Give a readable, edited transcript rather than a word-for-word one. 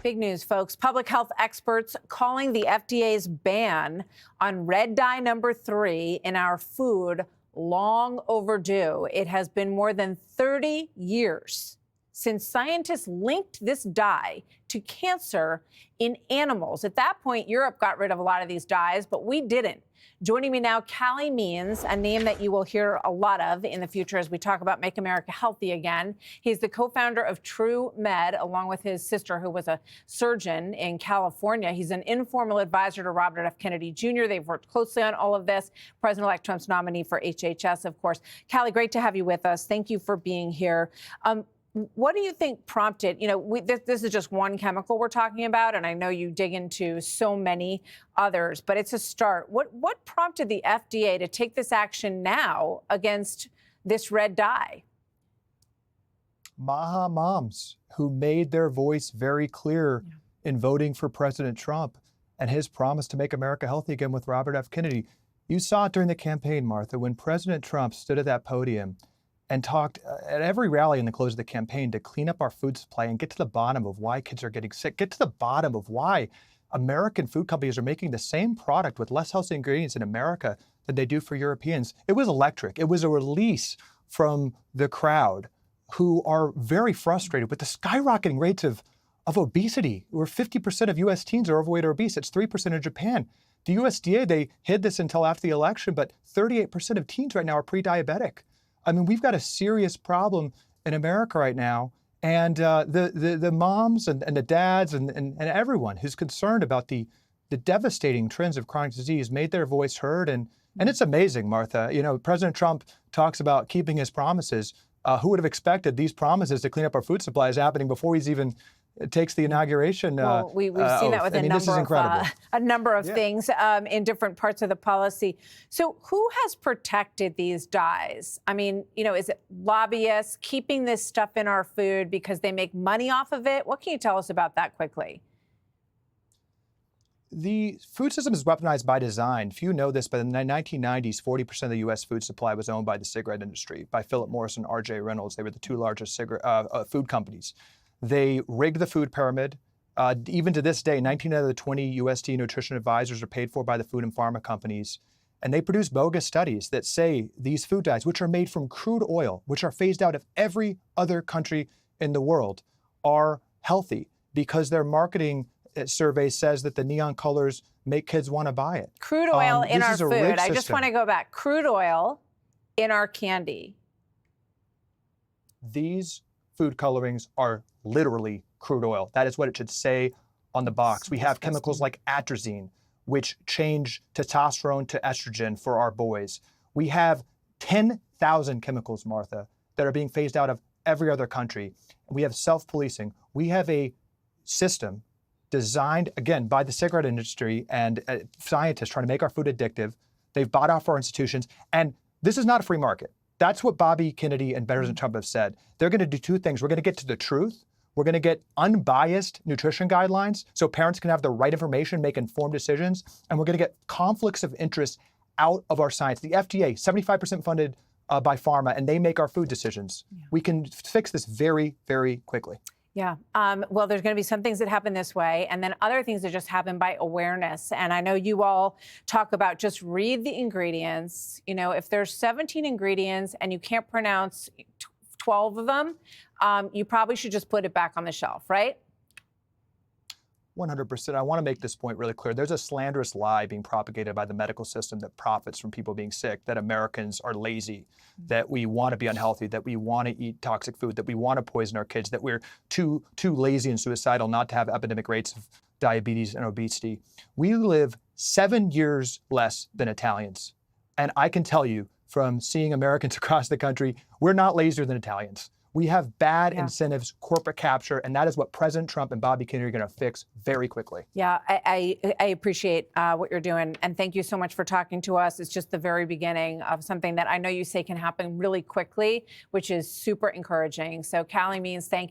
Big news, folks. Public health experts calling the FDA's ban on red dye number 3 in our food long overdue. It has been more than 30 years since scientists linked this dye to cancer in animals. At that point, Europe got rid of a lot of these dyes, but we didn't. Joining me now, Calley Means, a name that you will hear a lot of in the future as we talk about Make America Healthy Again. He's the co-founder of TrueMed, along with his sister, who was a surgeon in California. He's an informal advisor to Robert F. Kennedy Jr. They've worked closely on all of this. President-elect Trump's nominee for HHS, of course. Calley, great to have you with us. Thank you for being here. What do you think prompted, this is just one chemical we're talking about, and I know you dig into so many others, but it's a start. What prompted the FDA to take this action now against this red dye? Maha moms who made their voice very clear in voting for President Trump and his promise to make America healthy again with Robert F. Kennedy. You saw it during the campaign, Martha, when President Trump stood at that podium and talked at every rally in the close of the campaign to clean up our food supply and get to the bottom of why kids are getting sick, get to the bottom of why American food companies are making the same product with less healthy ingredients in America than they do for Europeans. It was electric. It was a release from the crowd who are very frustrated with the skyrocketing rates of obesity, where 50% of U.S. teens are overweight or obese. It's 3% in Japan. The USDA, they hid this until after the election, but 38% of teens right now are pre-diabetic. I mean, we've got a serious problem in America right now. And the moms and the dads and everyone who's concerned about the devastating trends of chronic disease made their voice heard. And it's amazing, Martha. President Trump talks about keeping his promises. Who would have expected these promises to clean up our food supply is happening before he's even takes the inauguration? Well, we've seen that with a number of things in different parts of the policy. So who has protected these dyes? I mean, is it lobbyists keeping this stuff in our food because they make money off of it? What can you tell us about that quickly? The food system is weaponized by design. Few know this, but in the 1990s, 40% of the U.S. food supply was owned by the cigarette industry, by Philip Morris and R.J. Reynolds. They were the two largest food companies. They rigged the food pyramid. Even to this day, 19 out of the 20 USDA nutrition advisors are paid for by the food and pharma companies. And they produce bogus studies that say these food dyes, which are made from crude oil, which are phased out of every other country in the world, are healthy because their marketing survey says that the neon colors make kids want to buy it. Crude oil in our food. I just want to go back. Crude oil in our candy. These food colorings are literally crude oil. That is what it should say on the box. We have chemicals like atrazine, which change testosterone to estrogen for our boys. We have 10,000 chemicals, Martha, that are being phased out of every other country. We have self-policing. We have a system designed, again, by the cigarette industry and scientists trying to make our food addictive. They've bought off our institutions. And this is not a free market. That's what Bobby Kennedy and President Trump have said. They're going to do two things. We're going to get to the truth. We're going to get unbiased nutrition guidelines so parents can have the right information, make informed decisions. And we're going to get conflicts of interest out of our science. The FDA, 75% funded by pharma, and they make our food decisions. Yeah. We can fix this very, very quickly. Yeah. Well, there's going to be some things that happen this way and then other things that just happen by awareness. And I know you all talk about just read the ingredients. If there's 17 ingredients and you can't pronounce 12 of them, you probably should just put it back on the shelf, right? 100%. I want to make this point really clear. There's a slanderous lie being propagated by the medical system that profits from people being sick, that Americans are lazy, that we want to be unhealthy, that we want to eat toxic food, that we want to poison our kids, that we're too lazy and suicidal not to have epidemic rates of diabetes and obesity. We live 7 years less than Italians. And I can tell you from seeing Americans across the country, we're not lazier than Italians. We have bad incentives, corporate capture, and that is what President Trump and Bobby Kennedy are going to fix very quickly. Yeah, I appreciate what you're doing, and thank you so much for talking to us. It's just the very beginning of something that I know you say can happen really quickly, which is super encouraging. So Calley Means, thank you.